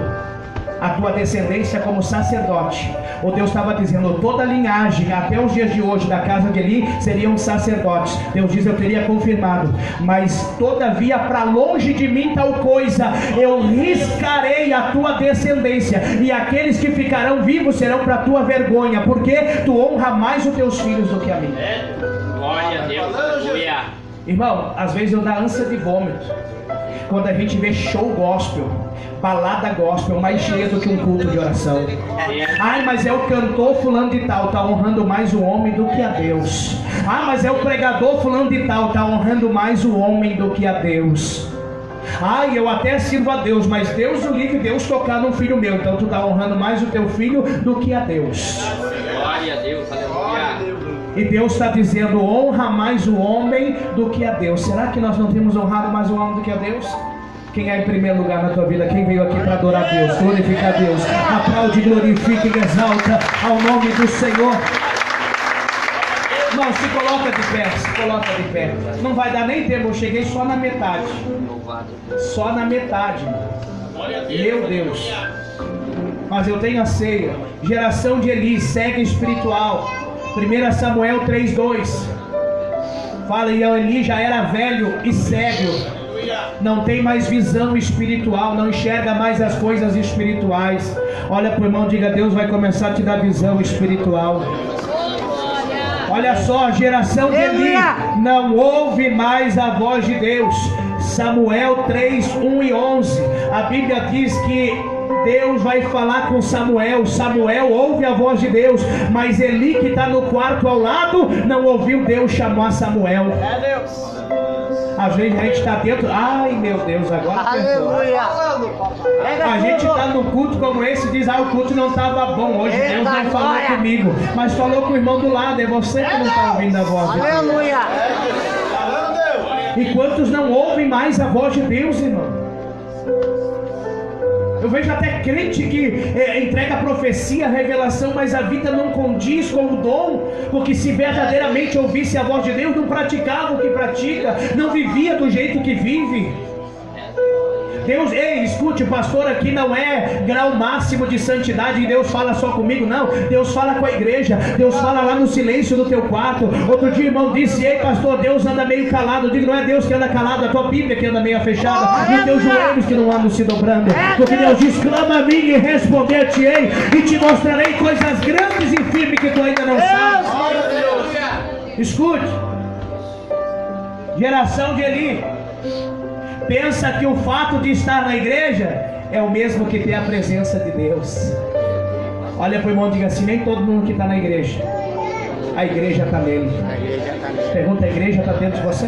a tua descendência como sacerdote. O Deus estava dizendo: toda a linhagem até os dias de hoje da casa de Eli seriam sacerdotes. Deus diz: eu teria confirmado, mas todavia para longe de mim tal coisa, eu riscarei a tua descendência, e aqueles que ficarão vivos serão para tua vergonha, porque tu honra mais os teus filhos do que a mim. Glória a Deus, aleluia. Irmão, às vezes eu dá ânsia de vômito quando a gente vê show gospel, balada gospel mais cheia do que um culto de oração. Ai, mas é o cantor fulano de tal, está honrando mais o homem do que a Deus. Ah, mas é o pregador fulano de tal, está honrando mais o homem do que a Deus. Ai, eu até sirvo a Deus, mas Deus o livre, Deus tocar num filho meu. Então tu está honrando mais o teu filho do que a Deus. Glória a Deus, aleluia. E Deus está dizendo: honra mais o homem do que a Deus. Será que nós não temos honrado mais o homem do que a Deus? Quem é em primeiro lugar na tua vida? Quem veio aqui para adorar a Deus, glorificar a Deus? Aplaude, glorifica e exalta ao nome do Senhor. Não, se coloca de pé, se coloca de pé. Não vai dar nem tempo, eu cheguei só na metade. Só na metade. Meu Deus. Mas eu tenho a ceia. Geração de Eli, cega espiritual. 1 Samuel 3:2. Fala: e Eli já era velho e cego, não tem mais visão espiritual, não enxerga mais as coisas espirituais. Olha para o irmão, diga: Deus vai começar a te dar visão espiritual. Olha só, a geração de Eli não ouve mais a voz de Deus. Samuel 3:1 e 11. A Bíblia diz que Deus vai falar com Samuel. Samuel ouve a voz de Deus, mas Eli, que está no quarto ao lado, não ouviu Deus chamar Samuel. É Deus. Às vezes a gente está dentro. Ai meu Deus, agora Aleluia. a gente está num culto como esse e diz: o culto não estava bom hoje, Deus não falou comigo. Mas falou com o irmão do lado. É você que não está ouvindo a voz de Deus. Aleluia. E quantos não ouvem mais a voz de Deus, irmão? Eu vejo até crente que entrega a profecia, a revelação, mas a vida não condiz com o dom, porque se verdadeiramente ouvisse a voz de Deus, não praticava o que pratica, não vivia do jeito que vive. Deus, ei, escute, o pastor aqui não é grau máximo de santidade e Deus fala só comigo, não. Deus fala com a igreja, Deus fala lá no silêncio do teu quarto. Outro dia o irmão disse: ei pastor, Deus anda meio calado. Eu digo: não é Deus que anda calado, a tua Bíblia que anda meio fechada, e os teus joelhos que não andam se dobrando. Porque Deus diz: clama a mim e responder-te-ei, e te mostrarei coisas grandes e firmes que tu ainda não sabes. Escute, geração de Eli pensa que o fato de estar na igreja é o mesmo que ter a presença de Deus. Olha para o irmão e diga assim: nem todo mundo que está na igreja, a igreja está nele. Pergunta: a igreja está dentro de você?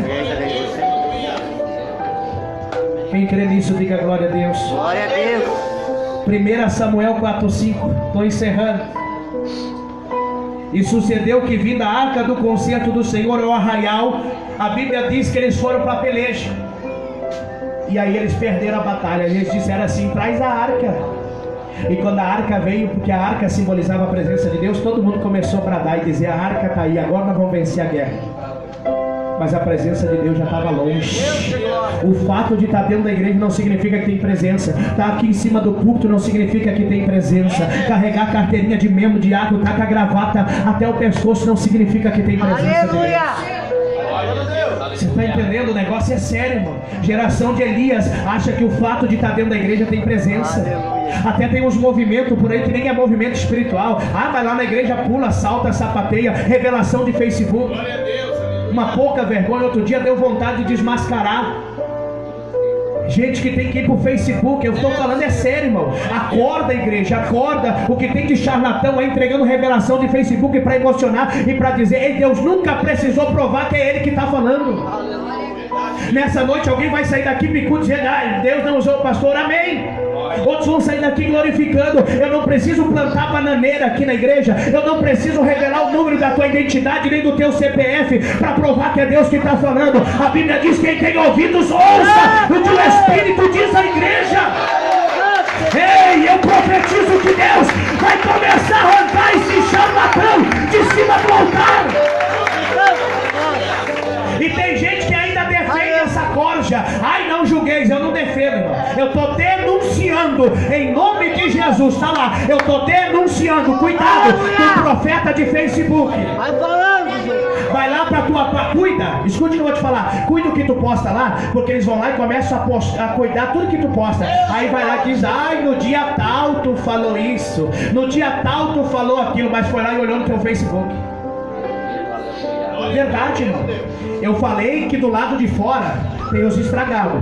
Quem crê nisso, diga glória a Deus. Glória a Deus. 1 Samuel 4:5. Estou encerrando. E sucedeu que, vindo a arca do concerto do Senhor ao arraial, a Bíblia diz que eles foram para a peleja. E aí eles perderam a batalha. Eles disseram assim: traz a arca. E quando a arca veio, porque a arca simbolizava a presença de Deus, todo mundo começou a bradar e dizer: a arca está aí, agora nós vamos vencer a guerra. mas a presença de Deus já estava longe. O fato de estar dentro da igreja não significa que tem presença. Estar aqui em cima do púlpito não significa que tem presença. Carregar a carteirinha de membro, diácono, estar com a gravata até o pescoço não significa que tem presença de Deus. Você está entendendo? O negócio é sério, irmão. Geração de Elias acha que o fato de estar dentro da igreja tem presença. Até tem uns movimentos por aí que nem é movimento espiritual. Ah, vai lá na igreja, pula, salta, sapateia. Revelação de Facebook. Uma pouca vergonha. Outro dia deu vontade de desmascarar gente que tem que ir pro Facebook. Eu estou falando é sério, irmão. Acorda, igreja, acorda. O que tem de charlatão aí entregando revelação de Facebook para emocionar e para dizer: ei, Deus nunca precisou provar que é Ele que está falando. Nessa noite alguém vai sair daqui picudo dizendo: ai, Deus não usou o pastor, amém. Outros vão sair daqui glorificando. Eu não preciso plantar bananeira aqui na igreja. Eu não preciso revelar o número da tua identidade nem do teu CPF para provar que é Deus que está falando. A Bíblia diz: quem tem ouvidos ouça o que o Espírito diz à igreja. Ei, eu profetizo que Deus vai começar a arrancar esse charlatão de cima do altar. E tem gente que ainda defende essa corja. Ai, não julgueis. Eu não defendo, irmão. Eu estou denunciando em nome de Jesus. Está lá. Eu estou denunciando. Cuidado do profeta de Facebook. Vai falando, vai lá para tua... Cuida. Escute o que eu vou te falar. Cuida o que tu posta lá. Porque eles vão lá e começam a cuidar tudo que tu posta. Aí vai lá e diz: ai, no dia tal tu falou isso. No dia tal tu falou aquilo. Mas foi lá e olhou no teu Facebook. Verdade, irmão. Eu falei que do lado de fora tem os estragados,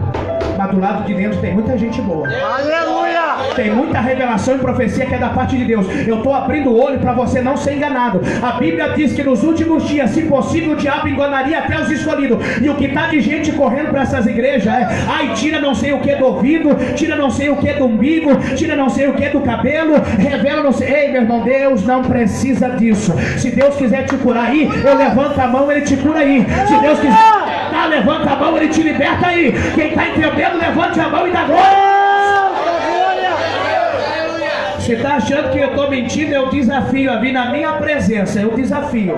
mas do lado de dentro tem muita gente boa. Aleluia! Tem muita revelação e profecia que é da parte de Deus. Eu estou abrindo o olho para você não ser enganado. A Bíblia diz que nos últimos dias, se possível, o diabo enganaria até os escolhidos. E o que está de gente correndo para essas igrejas é: ai, tira não sei o que do ouvido, tira não sei o que do umbigo, tira não sei o que do cabelo, revela não sei... Ei, meu irmão, Deus não precisa disso. Se Deus quiser te curar aí, eu levanto a mão, Ele te cura aí. Se Deus quiser, levanta a mão, Ele te liberta aí. Quem está entendendo, levante a mão e dá glória. Você está achando que eu estou mentindo? Eu desafio a vir na minha presença. Eu desafio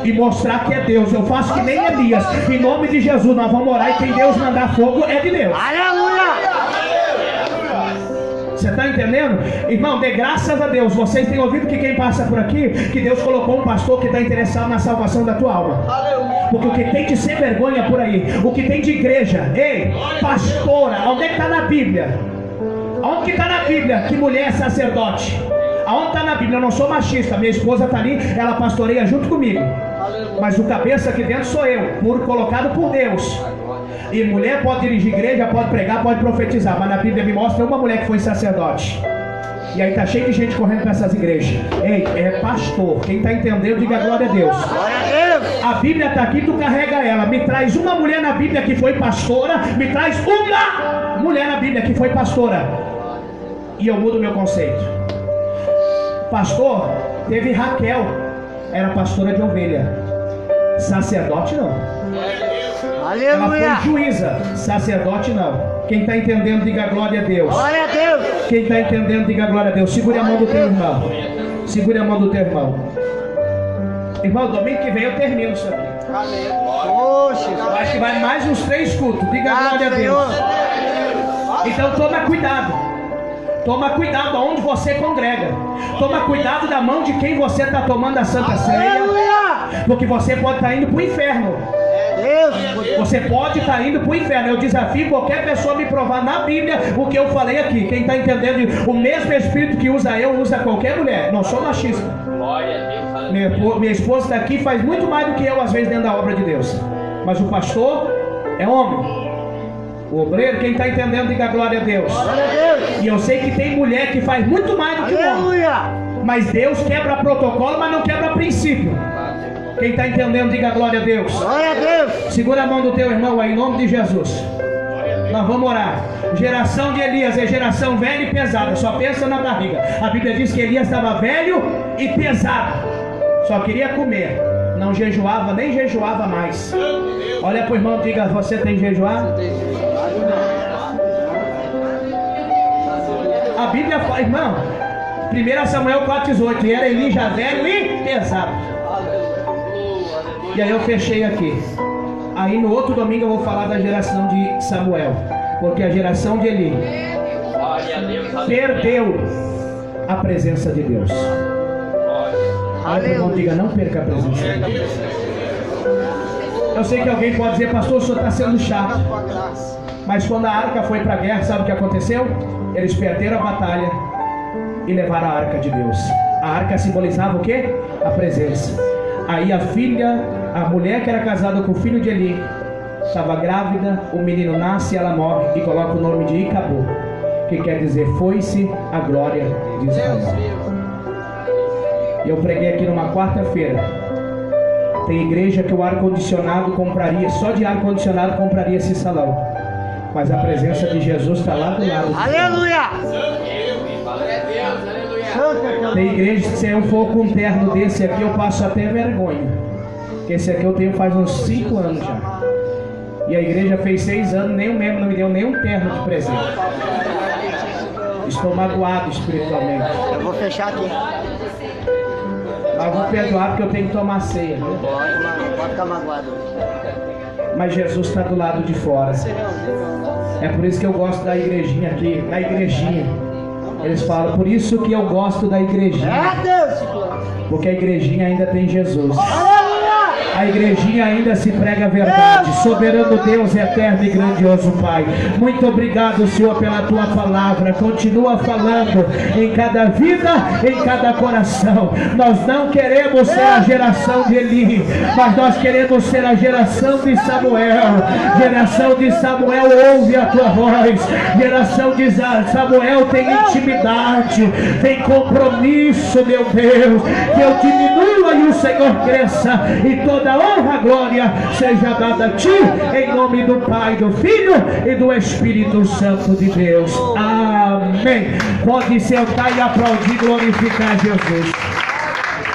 e mostrar que é Deus. Eu faço que nem Elias. Em nome de Jesus, nós vamos orar. E quem Deus mandar fogo é de Deus. Aleluia! Você está entendendo? Irmão, dê graças a Deus. Vocês têm ouvido que quem passa por aqui, que Deus colocou um pastor que está interessado na salvação da tua alma. Porque o que tem de ser vergonha por aí, o que tem de igreja, ei, pastora, onde é que está na Bíblia? Aonde que está na Bíblia que mulher é sacerdote? Aonde está na Bíblia? Eu não sou machista, minha esposa está ali, ela pastoreia junto comigo. Mas o cabeça aqui dentro sou eu, muro colocado por Deus. E mulher pode dirigir igreja, pode pregar, pode profetizar, mas na Bíblia me mostra uma mulher que foi sacerdote. E aí está cheio de gente correndo para essas igrejas. Ei, é pastor. Quem está entendendo, diga glória a Deus. A Bíblia está aqui, tu carrega ela. Me traz uma mulher na Bíblia que foi pastora. Me traz uma mulher na Bíblia que foi pastora. E eu mudo meu conceito. Pastor, teve Raquel. Era pastora de ovelha. Sacerdote não. Ela foi juíza. Sacerdote não. Quem está entendendo, diga glória a Deus. Glória a Deus. Quem está entendendo, diga glória a Deus. Segure a mão do teu irmão. Segure a mão do teu irmão. Irmão, domingo que vem eu termino isso aqui. Poxa, Acho que vai mais uns 3 cultos. Diga glória a Deus. Então toma cuidado. Toma cuidado aonde você congrega. Toma cuidado da mão de quem você está tomando a Santa Ceia. Porque você pode estar indo para o inferno. Você pode estar indo para o inferno. Eu desafio qualquer pessoa a me provar na Bíblia o que eu falei aqui. Quem está entendendo? O mesmo Espírito que usa eu, usa qualquer mulher. Não sou machista. Minha esposa está aqui, faz muito mais do que eu às vezes dentro da obra de Deus. Mas o pastor é homem. O obreiro, quem está entendendo, diga glória a Deus. E eu sei que tem mulher que faz muito mais do que o homem. Mas Deus quebra protocolo, mas não quebra princípio. Quem está entendendo, diga glória a Deus. Glória a Deus. Segura a mão do teu irmão aí, em nome de Jesus. Nós vamos orar. Geração de Elias é geração velha e pesada. Só pensa na barriga. A Bíblia diz que Elias estava velho e pesado. Só queria comer. Não jejuava, nem jejuava mais. Olha para o irmão e diga: você tem jejuado? A Bíblia fala, irmão, 1 Samuel 4,18. E era Eli já velho e pesado. E aí eu fechei aqui. Aí no outro domingo eu vou falar da geração de Samuel, porque a geração de Eli Glória a Deus, aleluia. perdeu a presença de Deus. Glória. Não diga, não perca a presença de Deus. Eu sei que alguém pode dizer, pastor, o senhor está sendo chato. Mas quando a arca foi para a guerra, sabe o que aconteceu? Eles perderam a batalha e levaram a arca de Deus. A arca simbolizava o quê? A presença. Aí a filha, a mulher que era casada com o filho de Eli, estava grávida, o menino nasce e ela morre e coloca o nome de Icabô, que quer dizer foi-se a glória de Israel. E eu preguei aqui numa quarta-feira. Tem igreja que o ar-condicionado compraria, só de ar-condicionado compraria esse salão. Mas a presença de Jesus está lá do lado. Aleluia! Tem igreja que se eu for com um terno desse aqui, eu passo até vergonha. Porque esse aqui eu tenho faz uns 5 anos já. E a igreja fez 6 anos, nem o membro não me deu nenhum terno de presente. Estou magoado espiritualmente. Eu vou fechar aqui. Mas vou perdoar porque eu tenho que tomar ceia. Viu? Pode ficar magoado. Mas Jesus está do lado de fora. É por isso que eu gosto da igrejinha aqui, da igrejinha. Eles falam, por isso que eu gosto da igrejinha. É Deus! Porque a igrejinha ainda tem Jesus. Aleluia! A igrejinha ainda se prega a verdade. Soberano Deus, eterno e grandioso Pai, muito obrigado, Senhor, pela tua palavra. Continua falando em cada vida, em cada coração. Nós não queremos ser a geração de Eli, mas nós queremos ser a geração de Samuel. Geração de Samuel ouve a tua voz. Geração de Samuel tem intimidade, tem compromisso, meu Deus. Que eu diminua e o Senhor cresça, e toda honra e glória seja dada a ti, em nome do Pai, do Filho e do Espírito Santo de Deus. Amém. Pode sentar e aplaudir, glorificar Jesus.